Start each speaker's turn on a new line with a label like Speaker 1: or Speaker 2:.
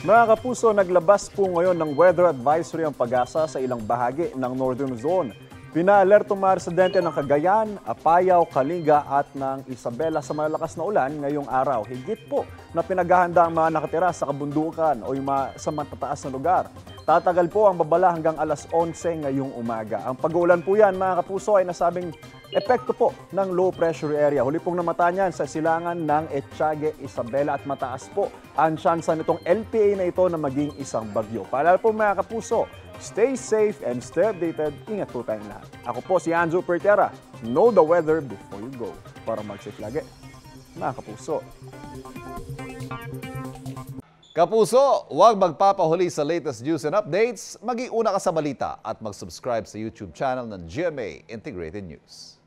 Speaker 1: Mga kapuso, naglabas po ngayon ng weather advisory ang Pag-asa sa ilang bahagi ng Northern Zone. Pinaalerto mga residente ng Cagayan, Apayao, Kalinga at ng Isabela sa malakas na ulan ngayong araw. Higit po na pinaghahanda ang mga nakatira sa kabundukan o sa matataas na lugar. Tatagal po ang babala hanggang alas 11 ngayong umaga. Ang pag-uulan po yan mga kapuso ay nasabing epekto po ng low pressure area. Huli pong namata niyan sa silangan ng Etiague, Isabela at mataas po ang tsansa nitong LPA na ito na maging isang bagyo. Paalala po mga kapuso, stay safe and stay updated. Ingat po tayong lahat. Ako po si Anjo Pertera. Know the weather before you go. Para mag-safe lagi. Mga kapuso.
Speaker 2: Kapuso, huwag magpapahuli sa latest news and updates. Mag-iuna ka sa balita at mag-subscribe sa YouTube channel ng GMA Integrated News.